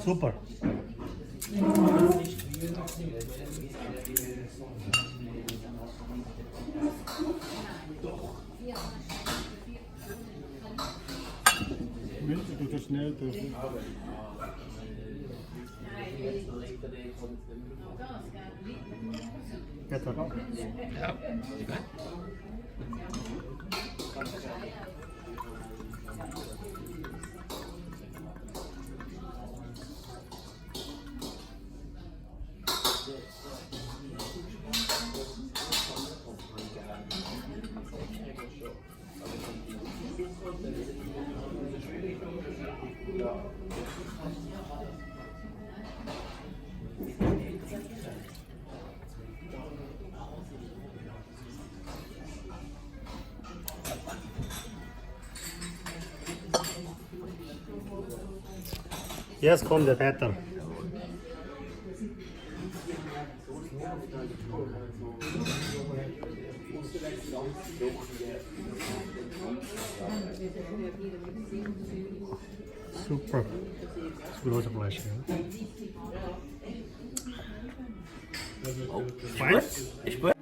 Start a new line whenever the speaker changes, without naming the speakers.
Super.
Minze tut das schnell durch.
Peter.
Ja, egal.
Jetzt kommt der Peter. Super. Das große Fleisch. Ja.
Oh,
Fein?
ich spür.